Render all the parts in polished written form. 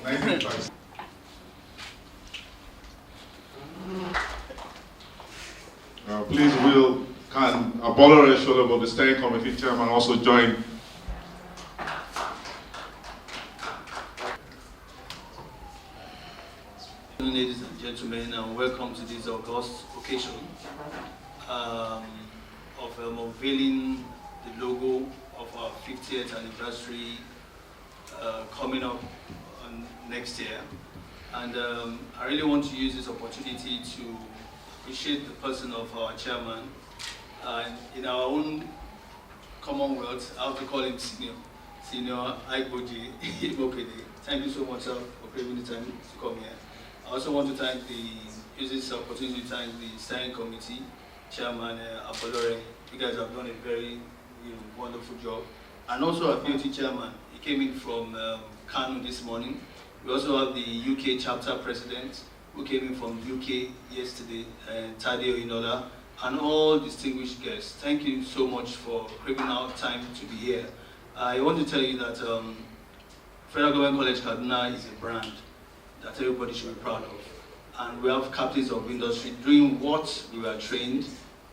Thank you. Please, can Abola Reshola, the steering committee chairman, also join? Ladies and gentlemen, and welcome to this august occasion of unveiling the logo of our 50th anniversary coming up next year. And I really want to use this opportunity to appreciate the person of our chairman. In our own commonwealth, I have to call him Senior Aiboji Ibokede. Thank you so much, sir, for giving the time to come here. I also want to use this opportunity to thank the steering committee, Chairman Abolore. You guys have done a very wonderful job. And also our beauty chairman, he came in from Kano this morning. We also have the UK chapter president, who came in from UK yesterday, Tadeo Inola, and all distinguished guests. Thank you so much for carving out time to be here. I want to tell you that Federal Government College Kaduna is a brand that everybody should be proud of. And we have captains of industry doing what we were trained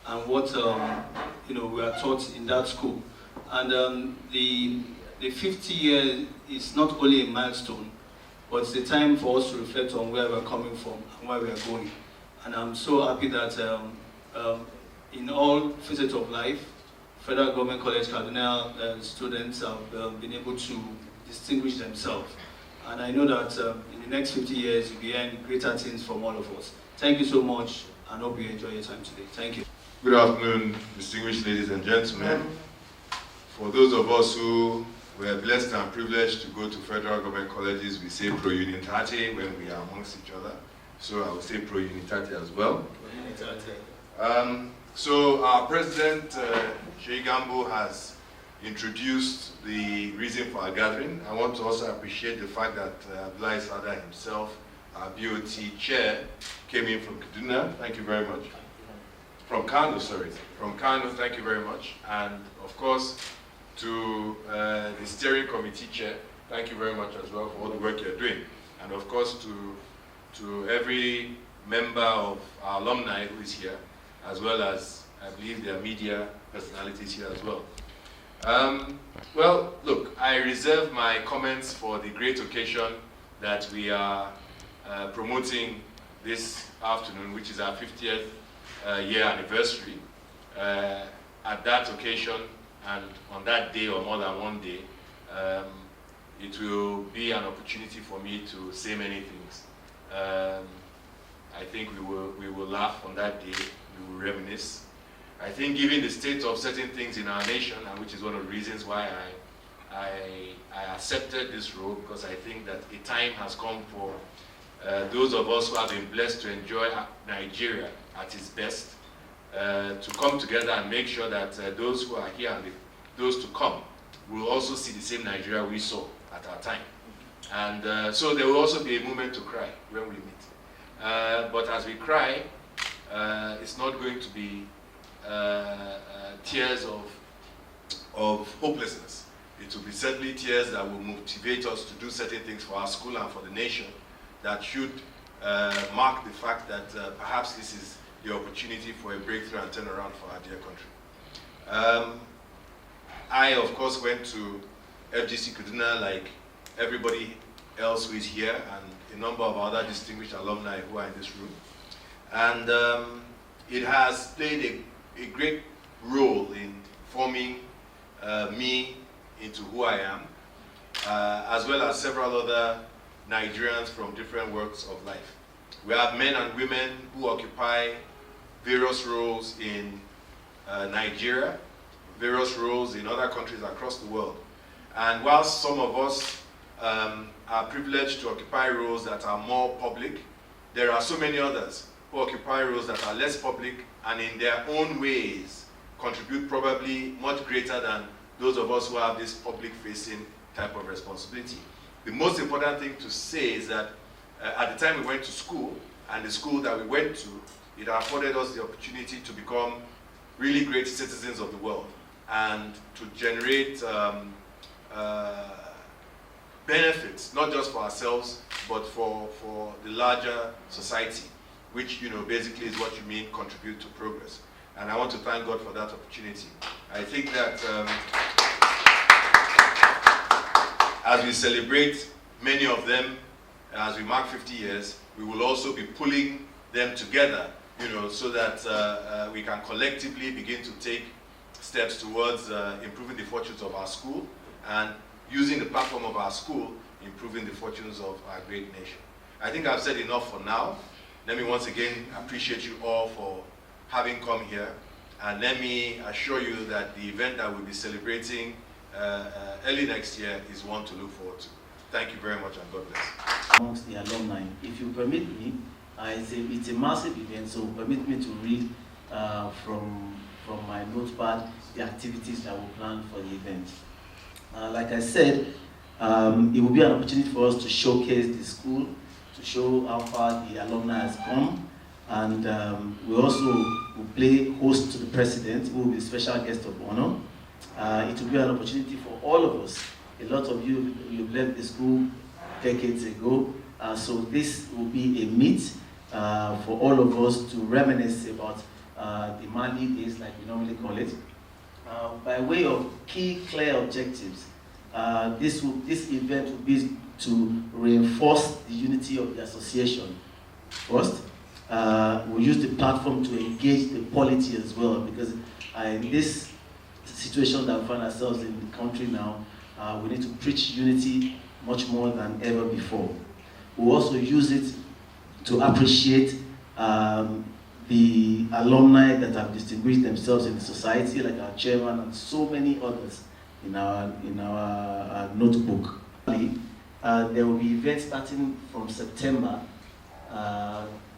and what we are taught in that school. And the 50 year is not only a milestone, but it's a time for us to reflect on where we're coming from and where we are going. And I'm so happy that in all facets of life, Federal Government College Kaduna students have been able to distinguish themselves. And I know that in the next 50 years, you'll be hearing greater things from all of us. Thank you so much, and hope you enjoy your time today. Thank you. Good afternoon, distinguished ladies and gentlemen. For those of us who were blessed and privileged to go to federal government colleges, we say pro unitate when we are amongst each other. So I will say pro unitate as well. So our president, Sheikh Gambo, has introduced the reason for our gathering. I want to also appreciate the fact that Abdullahi Sada himself, our BOT chair, came in from Kaduna. Thank you very much. From Kano, sorry. From Kano, thank you very much. And of course, to the steering committee chair, thank you very much as well for all the work you're doing. And of course, to every member of our alumni who is here, as well as, I believe, their media personalities here as well. Well, look, I reserve my comments for the great occasion that we are promoting this afternoon, which is our 50th year anniversary. At that occasion, and on that day or more than one day, it will be an opportunity for me to say many things. I think we will laugh on that day, we will reminisce. I think given the state of certain things in our nation, and which is one of the reasons why I accepted this role, because I think that a time has come for those of us who have been blessed to enjoy Nigeria at its best, to come together and make sure that those who are here and those to come will also see the same Nigeria we saw at our time. And so there will also be a moment to cry when we meet. But as we cry, it's not going to be tears of hopelessness. It will be certainly tears that will motivate us to do certain things for our school and for the nation that should mark the fact that perhaps this is the opportunity for a breakthrough and turnaround for our dear country. I, of course, went to FGC Kaduna like everybody else who is here and a number of other distinguished alumni who are in this room. And it has played a great role in forming me into who I am, as well as several other Nigerians from different walks of life. We have men and women who occupy various roles in Nigeria, various roles in other countries across the world. And whilst some of us are privileged to occupy roles that are more public, there are so many others who occupy roles that are less public and in their own ways contribute probably much greater than those of us who have this public-facing type of responsibility. The most important thing to say is that at the time we went to school, and the school that we went to, it afforded us the opportunity to become really great citizens of the world and to generate benefits, not just for ourselves, but for the larger society, which, you know, basically is what you mean contribute to progress. And I want to thank God for that opportunity. I think that as we celebrate many of them, as we mark 50 years, we will also be pulling them together, you know, so that we can collectively begin to take steps towards improving the fortunes of our school, and using the platform of our school, improving the fortunes of our great nation. I think I've said enough for now. Let me once again appreciate you all for having come here, and let me assure you that the event that we'll be celebrating early next year is one to look forward to. Thank you very much, and God bless. Amongst the alumni, if you permit me, it's a massive event, so permit me to read from my notepad the activities that we plan for the event. Like I said, it will be an opportunity for us to showcase the school, to show how far the alumni has come, and we also will play host to the president, who will be a special guest of honor. It will be an opportunity for all of us. A lot of you've left the school decades ago, so this will be a meet for all of us to reminisce about the Mali days, like we normally call it. By way of key clear objectives, this event will be to reinforce the unity of the association. First, we'll use the platform to engage the polity as well, because in this situation that we find ourselves in the country now, we need to preach unity much more than ever before. We'll also use it to appreciate the alumni that have distinguished themselves in the society, like our chairman and so many others in our notebook. There will be events starting from September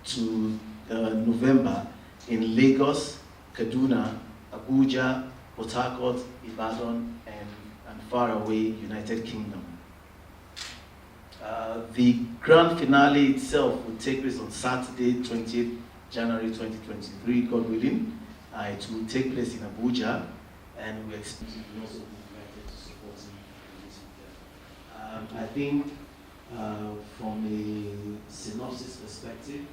to November in Lagos, Kaduna, Abuja, Port Harcourt, Ibadan, and far away United Kingdom. The grand finale itself will take place on Saturday, 20th January 2023, God willing. It will take place in Abuja, and we expect you will also be invited to support in this event. I think from a synopsis perspective,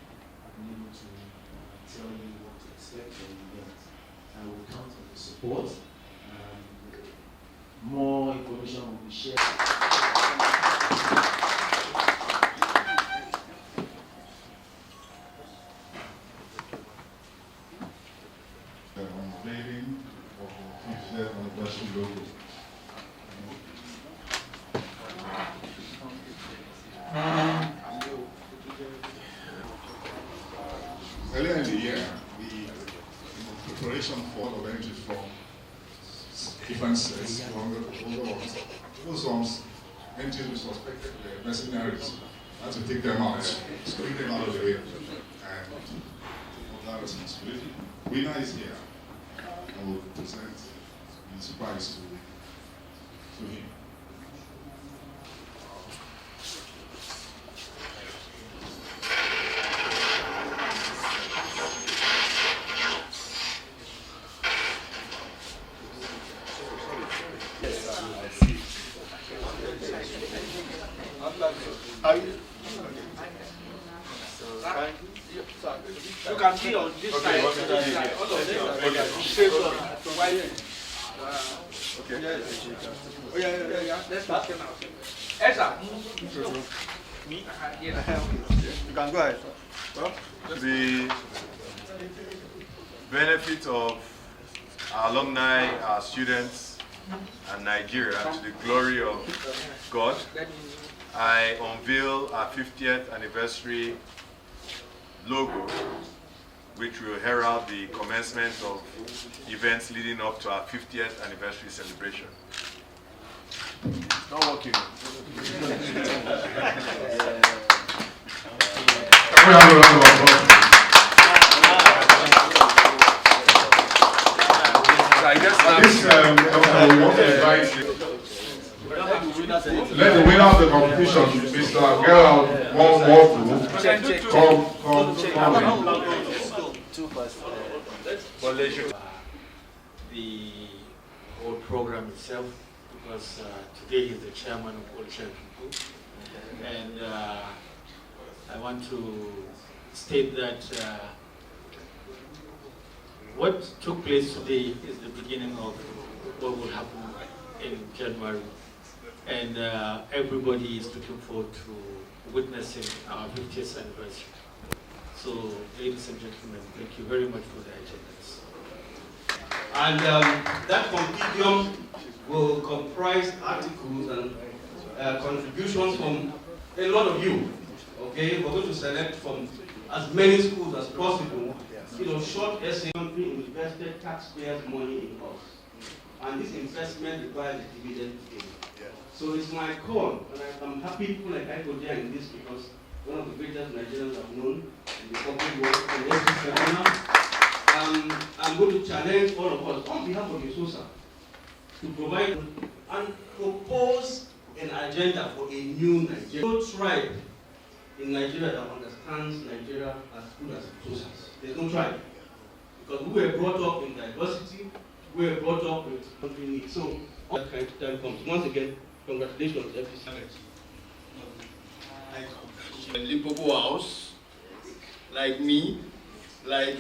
I've been able to tell you what to expect from the event. I will count on the support. More information will be shared. Unveiling of the 50th anniversary logo. Earlier in the year, in preparation for the entry from different sets, those ones entries we suspected were mercenaries. Had to take them out, screen them out of the way, and that responsibility. Winner is here. I will present his prize to him. You can be on this side. All of them. Yeah. Let's start now. Ezra. Me? You can go ahead. Well, the benefit of our alumni, our students, and Nigeria, to the glory of God, I unveil our 50th anniversary logo, which will herald the commencement of events leading up to our 50th anniversary celebration. Not working. We want to invite you. Let the winner of the competition, Mr. Gerald Wonwoku, come. The whole program itself, because today he's the chairman of all chairmen. And I want to state that what took place today is the beginning of what will happen in January. And everybody is looking forward to witnessing our 50th anniversary. So, ladies and gentlemen, thank you very much for the attendance. And that compendium will comprise articles and contributions from a lot of you. Okay, we're going to select from as many schools as possible. Short essay company invested taxpayers' money in us, and this investment requires a dividend payment. So it's my call, and I'm happy people like Aiko are in this because one of the greatest Nigerians I've known in the corporate world in Kaduna. I'm going to challenge all of us on behalf of USOSA to provide and propose an agenda for a new Nigeria. No tribe in Nigeria that understands Nigeria as good as USOSA. There's no tribe. Because we were brought up in diversity, we were brought up with country needs. So, all that kind of time comes. Once again, congratulations, FGC. In Limpopo House, like me, like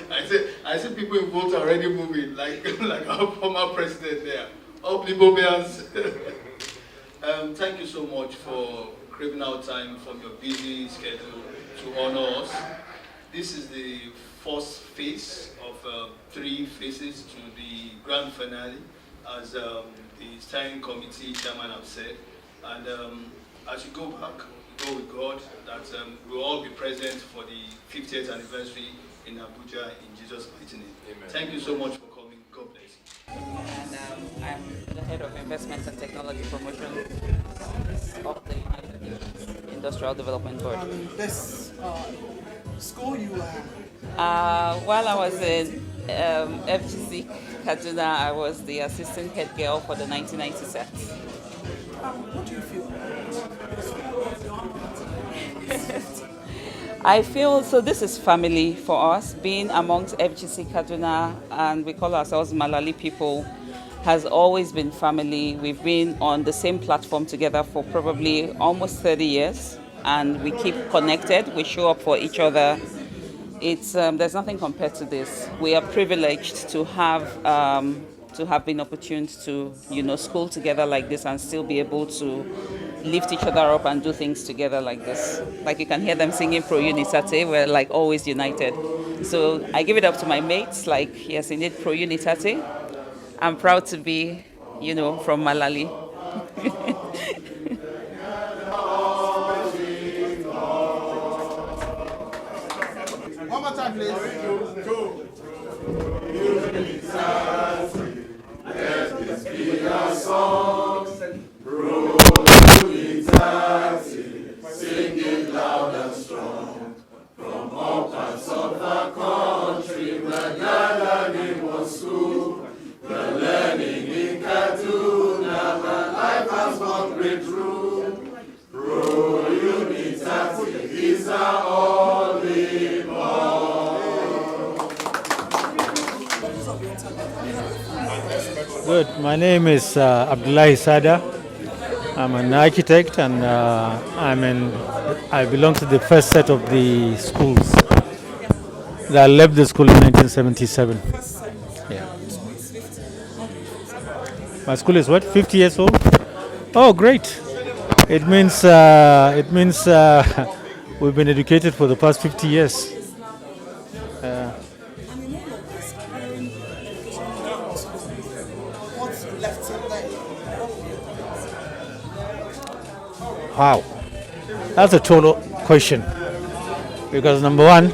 I see people in vote already moving, like our former president there. All Limpopoans. Thank you so much for craving out time from your busy schedule to honor us. This is the first phase of 3 phases to the grand finale, as the steering committee chairman have said. And as you go back, go with God, that we'll all be present for the 50th anniversary in Abuja in Jesus' mighty name. Amen. Thank you so much for coming. God bless you. And I'm the head of investments and technology promotion of the United Nations Industrial Development Board. This school you While I was in FGC Kaduna, I was the assistant head girl for the 1990 set. what do you feel? I feel so this is family for us, being amongst FGC Kaduna, and we call ourselves Malali people, has always been family. We've been on the same platform together for probably almost 30 years, and we keep connected. We show up for each other. It's there's nothing compared to this. We are privileged to have been opportune to school together like this and still be able to lift each other up and do things together like this. Like you can hear them singing Pro Unitate, we're like always united. So I give it up to my mates, like yes indeed Pro Unitate. I'm proud to be, from Malali. One more time, please. Sing it loud and strong. From all parts of the country, we're gathered in one school. We're learning in Kaduna, where life has one great rule. Pro Unitate is our only motto. Good. My name is Abdullahi Sada. I'm an architect, and I belong to the first set of the schools that left the school in 1977. Yeah. My school is what? 50 years old? Oh, great! It means we've been educated for the past 50 years. Wow, that's a total question. Because number one,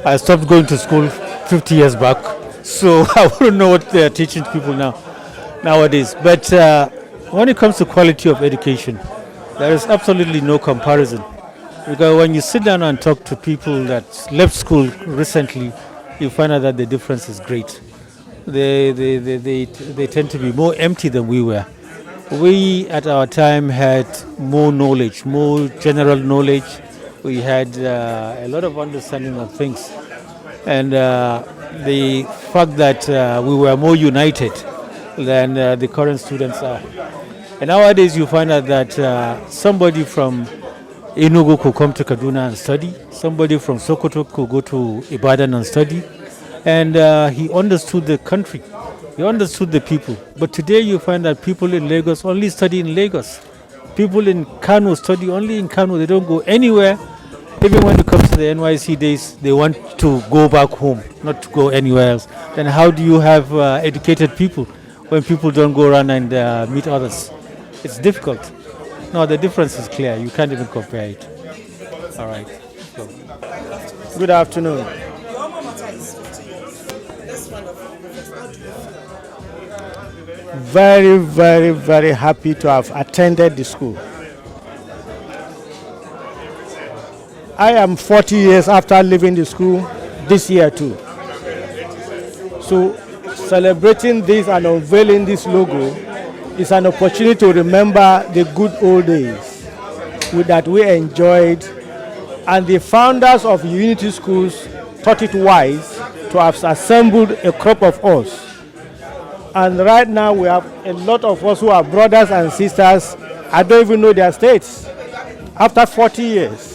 I stopped going to school 50 years back, so I wouldn't know what they're teaching people nowadays. But when it comes to quality of education, there is absolutely no comparison. Because when you sit down and talk to people that left school recently, you find out that the difference is great. They tend to be more empty than we were. We at our time had more knowledge, more general knowledge. We had a lot of understanding of things. And the fact that we were more united than the current students are And nowadays you find out that somebody from Enugu could come to Kaduna and study, somebody from Sokoto could go to Ibadan and study, and he understood the country, he understood the people. But today you find that people in Lagos only study in Lagos. People in Kano study only in Kano, they don't go anywhere. Even when it comes to the NYC days, they want to go back home, not to go anywhere else. Then how do you have educated people when people don't go around and meet others? It's difficult. No, the difference is clear. You can't even compare it. All right. So. Good afternoon. Your alma mater is 50 years. Let's find out from you. How do you feel? Very, very, very happy to have attended the school. I am 40 years after leaving the school this year too. So celebrating this and unveiling this logo is an opportunity to remember the good old days that we enjoyed, and the founders of Unity Schools thought it wise to have assembled a crop of us. And right now we have a lot of us who are brothers and sisters. I don't even know their states after 40 years.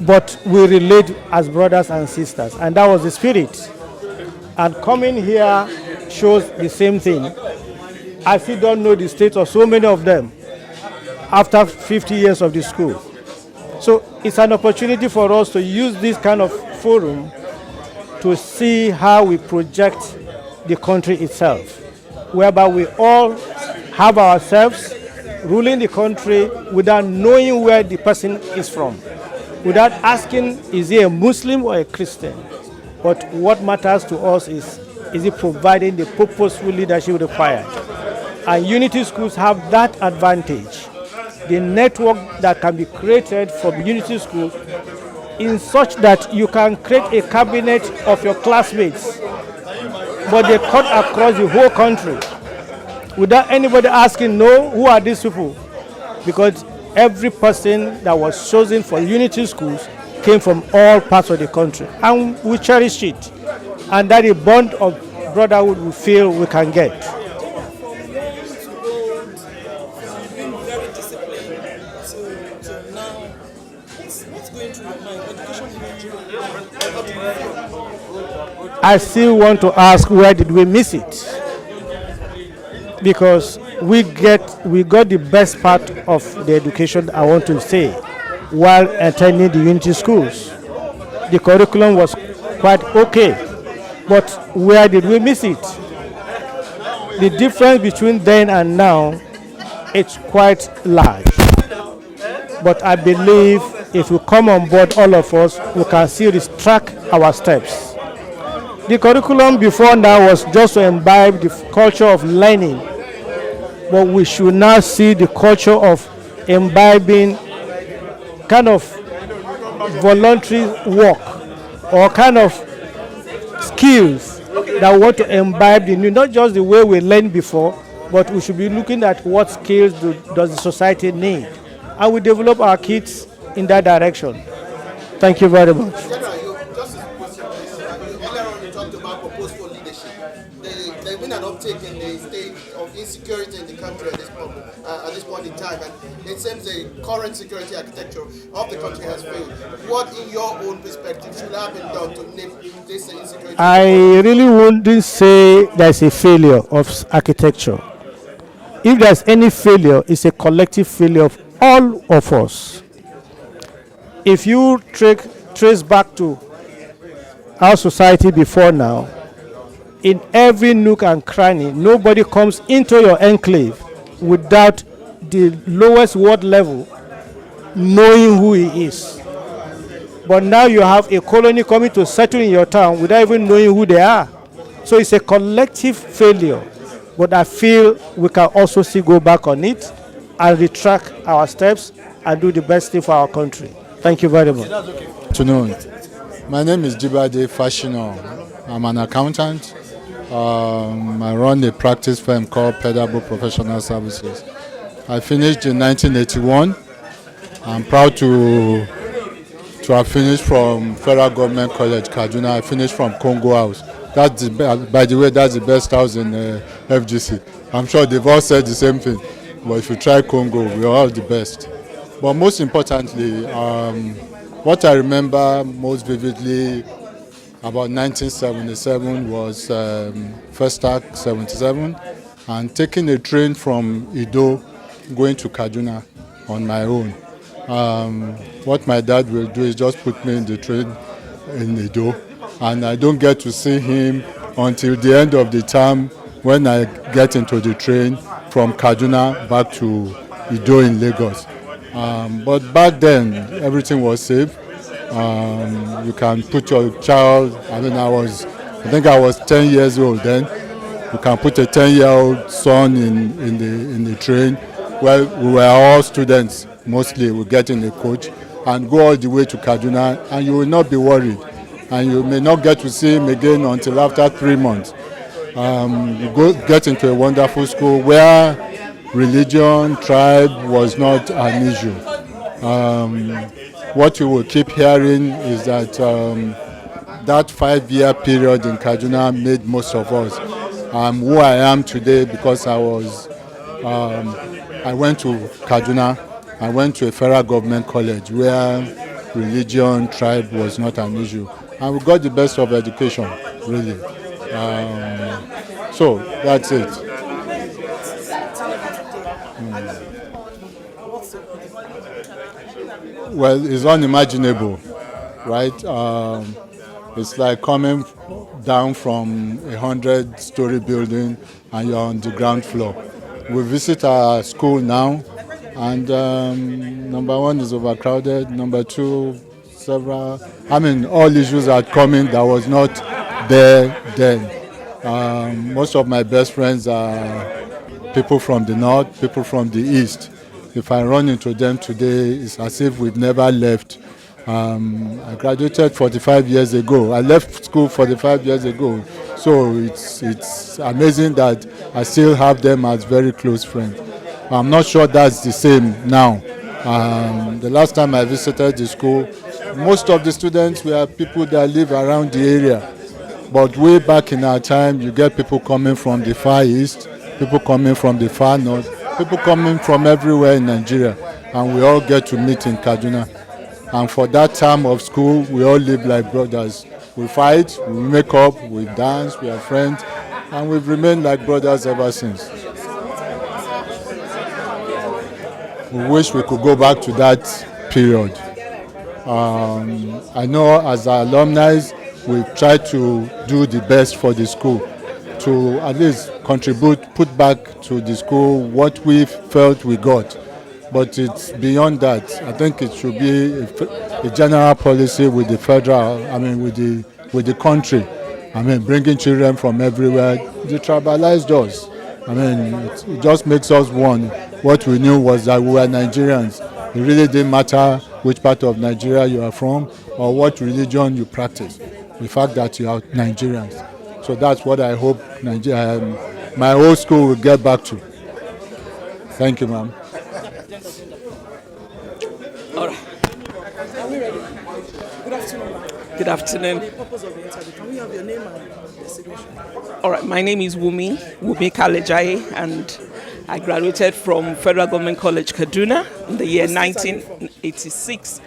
But we relate as brothers and sisters, and that was the spirit. And coming here shows the same thing. I still don't know the state of so many of them after 50 years of the school. So it's an opportunity for us to use this kind of forum to see how we project the country itself, whereby we all have ourselves ruling the country without knowing where the person is from, without asking, is he a Muslim or a Christian? But what matters to us is he providing the purposeful leadership required? And Unity Schools have that advantage. The network that can be created from Unity Schools in such that you can create a cabinet of your classmates, but they cut across the whole country without anybody asking, no, who are these people? Because every person that was chosen for Unity Schools came from all parts of the country, and we cherish it. And that is a bond of brotherhood we feel we can get. From young to old, from being very disciplined to now, what's going through your mind? Education in Nigeria, what do you feel? I still want to ask, where did we miss it? Because we got the best part of the education, I want to say, while attending the Unity Schools. The curriculum was quite okay, but where did we miss it? The difference between then and now, it's quite large. But I believe if we come on board, all of us, we can still track our steps. The curriculum before now was just to imbibe the culture of learning, but we should now see the culture of imbibing kind of voluntary work or kind of skills that we want to imbibe the new, not just the way we learned before, but we should be looking at what skills does the society need, and we develop our kids in that direction. Thank you very much. There's been an uptick in the state of insecurity in the country at this point in time, and it seems the current security architecture of the country has failed. What, in your own perspective, should have been done to nip this insecurity? I really wouldn't say there's a failure of architecture. If there's any failure, it's a collective failure of all of us. If you trace back to our society before now, in every nook and cranny, nobody comes into your enclave without the lowest ward level knowing who he is. But now you have a colony coming to settle in your town without even knowing who they are. So it's a collective failure. But I feel we can also still go back on it and retract our steps and do the best thing for our country. Thank you very much. Good afternoon. My name is Jibade Fashino. I'm an accountant. I run a practice firm called Pedable Professional Services. I finished in 1981. I'm proud to have finished from Federal Government College, Kaduna. I finished from Congo House. By the way, that's the best house in FGC. I'm sure they've all said the same thing. But if you try Congo, we are all the best. But most importantly, what I remember most vividly about 1977 was First Act 77, and taking a train from Ido going to Kaduna on my own. What my dad will do is just put me in the train in Ido, and I don't get to see him until the end of the term when I get into the train from Kaduna back to Ido in Lagos. But back then, everything was safe. You can put your child, I think I was 10 years old then. You can put a 10-year-old son in the train. Well, we were all students, mostly. We get in the coach and go all the way to Kaduna, and you will not be worried. And you may not get to see him again until after 3 months. You get into a wonderful school where religion, tribe was not an issue. What you will keep hearing is that that 5-year period in Kaduna made most of us. I'm who I am today because I went to Kaduna. I went to a federal government college where religion, tribe was not an issue. And we got the best of education, really. So that's it. Well, it's unimaginable, right? It's like coming down from a 100-story building and you're on the ground floor. We visit our school now, and number one is overcrowded. Number two, all issues are coming that was not there then. Most of my best friends are people from the north, people from the east. If I run into them today, it's as if we've never left. I graduated 45 years ago. I left school 45 years ago. So it's amazing that I still have them as very close friends. I'm not sure that's the same now. The last time I visited the school, most of the students were people that live around the area. But way back in our time, you get people coming from the far east, people coming from the far north, people coming from everywhere in Nigeria, and we all get to meet in Kaduna. And for that time of school, we all live like brothers. We fight, we make up, we dance, we are friends, and we've remained like brothers ever since. We wish we could go back to that period. I know as alumni, we've tried to do the best for the school, to at least contribute, put back to the school what we felt we got. But it's beyond that. I think it should be a general policy with the federal, with the country. Bringing children from everywhere, the tribalized us. It just makes us one. What we knew was that we were Nigerians. It really didn't matter which part of Nigeria you are from or what religion you practice. The fact that you are Nigerians. So that's what I hope my whole school will get back to. Thank you, ma'am. All right. Are we ready? Good afternoon. Good afternoon. For the purpose of the interview, can we have your name and designation? All right, my name is Wumi Kalejaye, and I graduated from Federal Government College, Kaduna in the year 1986.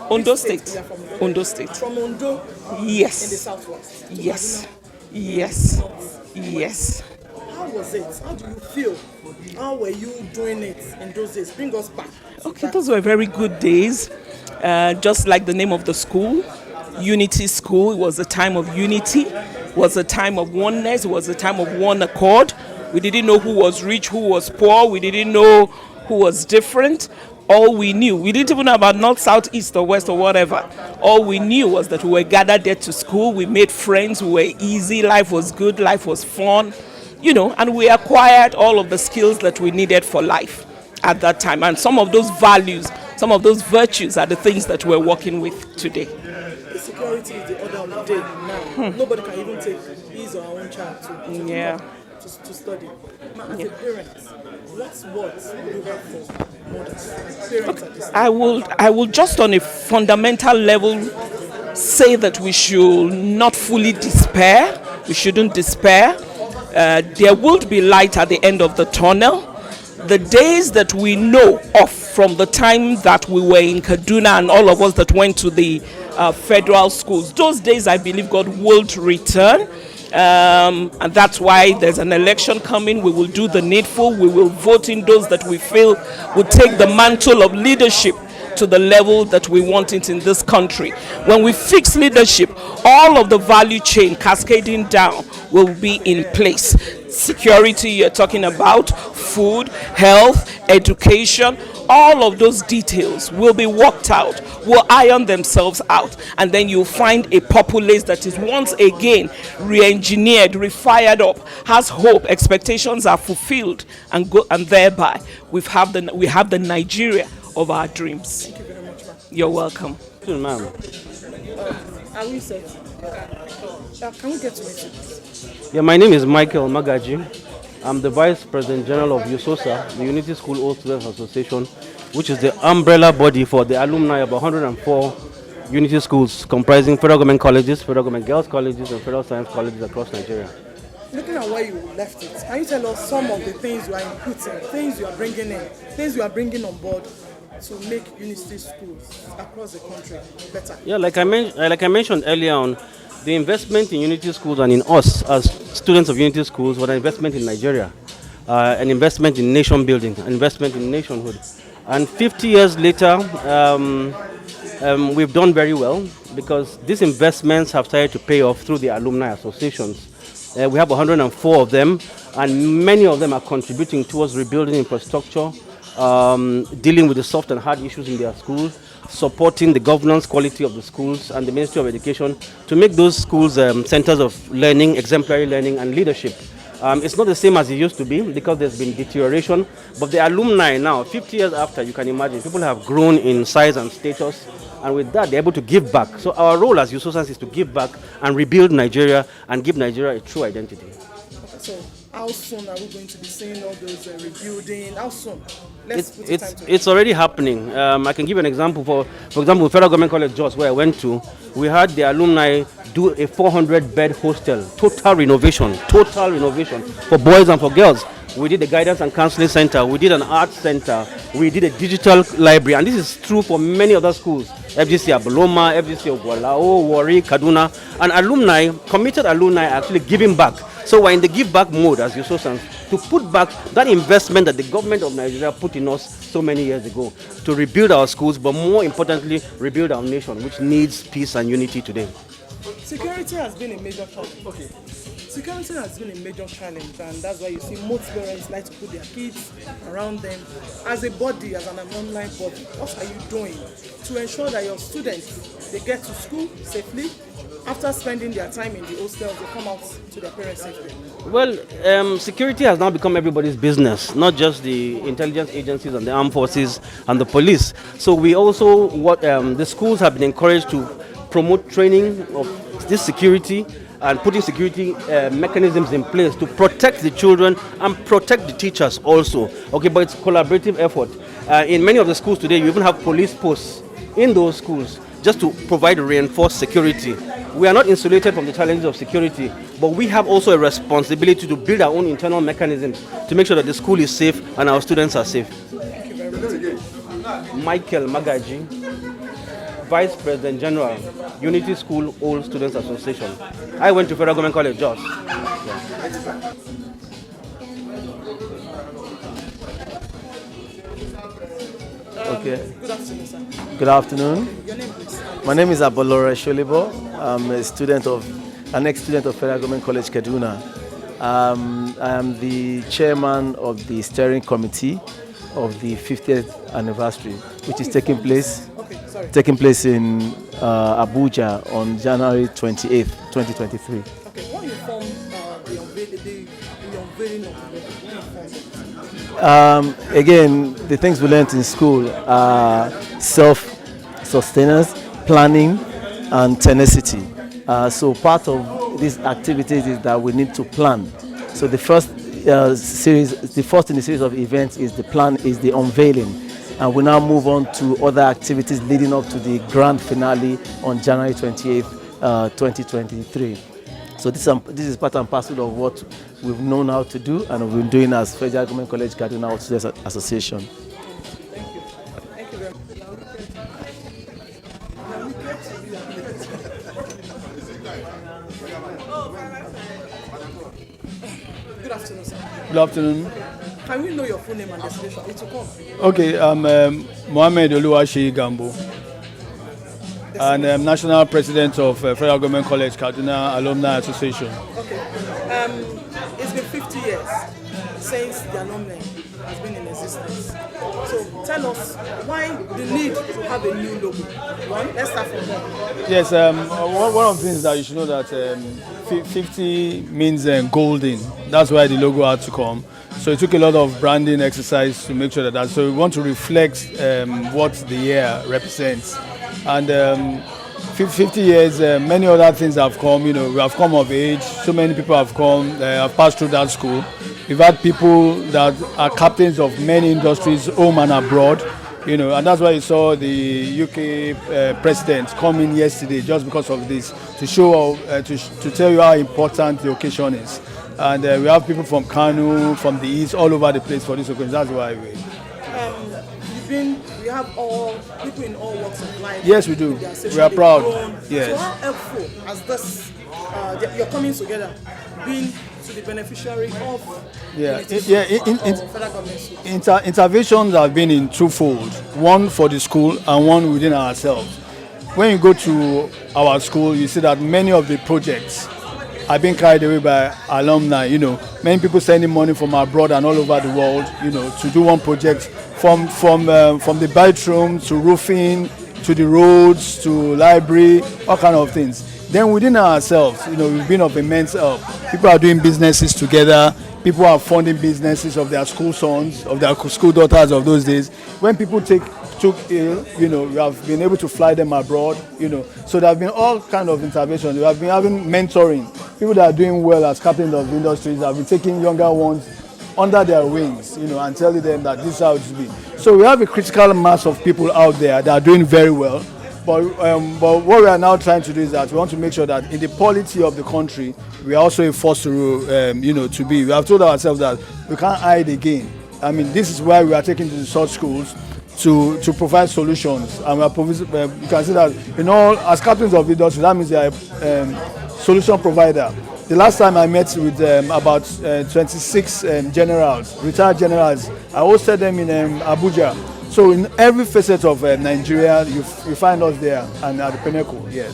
Ondo State. Ondo State. From Ondo? Yes. In the southwest? Yes. Yes. Yes. How was it? How do you feel? How were you doing it in those days? Bring us back. Okay, those were very good days. Just like the name of the school, Unity School. It was a time of unity. It was a time of oneness. It was a time of one accord. We didn't know who was rich, who was poor. We didn't know who was different. All we knew, we didn't even know about north, south, east, or west, or whatever. All we knew was that we were gathered there to school. We made friends. We were easy. Life was good. Life was fun. And we acquired all of the skills that we needed for life at that time. And some of those values, some of those virtues are the things that we're working with today. Insecurity is the order of the day now. Nobody can even take his or her own child to study. As a parent, what would you have for mothers, parents at this time? I will just on a fundamental level say that we should not fully despair. We shouldn't despair. There will be light at the end of the tunnel. the days that we know of from the time that we were in Kaduna and all of us that went to the federal schools, those days I believe God will return. And that's why there's an election coming. We will do the needful. We will vote in those that we feel will take the mantle of leadership to the level that we want it in this country. When we fix leadership, all of the value chain cascading down will be in place. Security you're talking about, food, health, education, all of those details will be worked out, will iron themselves out, and then you'll find a populace that is once again re-engineered, refired up, has hope, expectations are fulfilled, and thereby we have the Nigeria of our dreams. Thank you very much, ma'am. You're welcome. Ma'am. Are we set? Can we get to it? Yeah, my name is Michael Magaji. I'm the Vice President General of USOSA, the Unity School Old Students Association, which is the umbrella body for the alumni of 104 Unity schools comprising federal government colleges, federal government girls colleges, and federal science colleges across Nigeria. Looking at where you left it, can you tell us some of the things you are inputting, things you are bringing in, things you are bringing on board to make Unity schools across the country better? Yeah, like I mentioned earlier on, the investment in Unity schools and in us as students of Unity schools was an investment in Nigeria, an investment in nation building, an investment in nationhood. And 50 years later, we've done very well because these investments have started to pay off through the alumni associations. We have 104 of them, and many of them are contributing towards rebuilding infrastructure, dealing with the soft and hard issues in their schools, supporting the governance quality of the schools and the Ministry of Education to make those schools centers of learning, exemplary learning and leadership. It's not the same as it used to be because there's been deterioration, but the alumni now, 50 years after, you can imagine, people have grown in size and status, and with that, they're able to give back. So our role as USOSANS is to give back and rebuild Nigeria and give Nigeria a true identity. Okay, so how soon are we going to be seeing all those rebuilding? How soon? It's already happening. I can give an example. For example, Federal Government College Jos, where I went to, we had the alumni do a 400-bed hostel, total renovation for boys and for girls. We did a guidance and counseling center, we did an art center, we did a digital library, and this is true for many other schools. FGC Aboloma, FGC Ogwalao, Warri, Kaduna, and alumni, committed alumni are actually giving back. So we're in the give back mode as USOSANS to put back that investment that the government of Nigeria put in us so many years ago to rebuild our schools, but more importantly, rebuild our nation, which needs peace and unity today. Security has been a major challenge. Okay. Security has been a major challenge, and that's why you see most parents like to put their kids around them. As a body, as an online body, what are you doing to ensure that your students, they get to school safely? After spending their time in the hostels, they come out to their parents safely? Well, security has now become everybody's business, not just the intelligence agencies and the armed forces and the police. So we also, the schools have been encouraged to promote training of this security and putting security mechanisms in place to protect the children and protect the teachers also. Okay, but it's a collaborative effort. In many of the schools today, you even have police posts in those schools just to provide reinforced security. We are not insulated from the challenges of security, but we have also a responsibility to build our own internal mechanisms to make sure that the school is safe and our students are safe. Thank you very much. Michael Magaji, Vice President General, Unity School Old Students Association. I went to Federal Government College Jos. Okay. Good afternoon, sir. Good afternoon. Your name, please? My name is Abolore Sholibo. I'm an ex-student of Federal Government College Kaduna. I am the chairman of the steering committee of the 50th anniversary, which is taking place in Abuja on January 28th, 2023. Okay, what you formed the unveiling of the Again, the things we learned in school are self-sustenance, planning, and tenacity. So part of these activities is that we need to plan. So the first in the series of events is the unveiling, and we now move on to other activities leading up to the grand finale on January 28th, 2023. So this is part and parcel of what we've known how to do and we've been doing as Federal Government College Kaduna Students Association. Thank you. Thank you very much. Good afternoon, sir. Good afternoon. Can we know your full name and destination? It will come. Okay, I'm Mohammed Oluwaseyi Gambo, and I'm National President of Federal Government College Kaduna Alumni Association. Okay. It's been 50 years since the alumni has been in existence. So tell us why the need to have a new logo. One, let's start from there. Yes, one of the things that you should know that 50 means golden. That's why the logo had to come. So it took a lot of branding exercise to make sure that. So we want to reflect what the year represents. And 50 years, many other things have come. You know, we have come of age. So many people have come, have passed through that school. We've had people that are captains of many industries, home and abroad. You know, and that's why you saw the UK president come in yesterday, just because of this, to show, to tell you how important the occasion is. And we have people from Kano, from the east, all over the place for this occasion. That's why we. We have all people in all walks of life. Yes, we do. We are proud. Yes. So how helpful has this, your coming together, been to the beneficiary of federal government? Interventions have been in twofold. One for the school and one within ourselves. When you go to our school, you see that many of the projects are being carried away by alumni. You know, many people sending money from abroad and all over the world, you know, to do one project, from the bathroom to roofing to the roads to library, all kind of things. Then within ourselves, you know, we've been of immense help. People are doing businesses together. People are funding businesses of their school sons, of their school daughters of those days. When people took ill, you know, we have been able to fly them abroad, you know. So there have been all kind of interventions. We have been having mentoring. People that are doing well as captains of industries have been taking younger ones under their wings, you know, and telling them that this is how it should be. So we have a critical mass of people out there that are doing very well. But what we are now trying to do is that we want to make sure that in the polity of the country, we are also a force to, you know, to be. We have told ourselves that we can't hide again. I mean, this is why we are taking to the such schools to provide solutions. And we are you can see that, you know, as captains of industry, that means they are solution provider. The last time I met with about 26 generals, retired generals, I hosted them in Abuja. So in every facet of Nigeria, you find us there and at the pinnacle. Yes.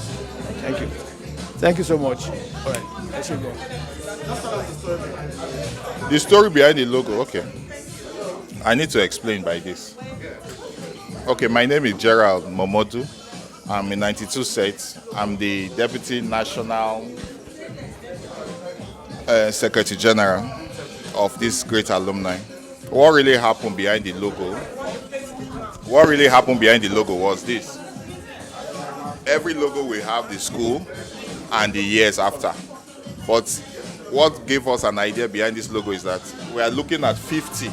Thank you. Thank you so much. All right. Let's go. The story behind the logo, okay. I need to explain by this. Okay, my name is Gerald Momodu. I'm in 92 set. I'm the Deputy National Secretary General of this great alumni. What really happened behind the logo? What really happened behind the logo was this. Every logo we have the school and the years after. But what gave us an idea behind this logo is that we are looking at 50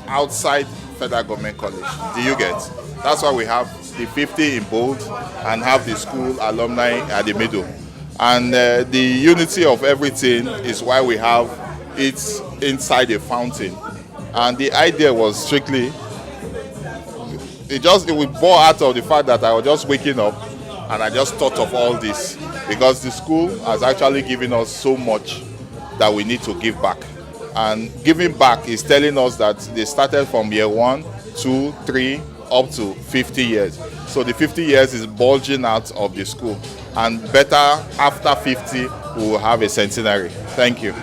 outside Federal Government College. Do you get? That's why we have the 50 in bold and have the school alumni at the middle. And the unity of everything is why we have it inside a fountain. And the idea was strictly, it would bore out of the fact that I was just waking up and I just thought of all this. Because the school has actually given us so much that we need to give back. And giving back is telling us that they started from year 1, 2, 3, up to 50 years. So the 50 years is bulging out of the school. And better after 50, we will have a centenary. Thank you.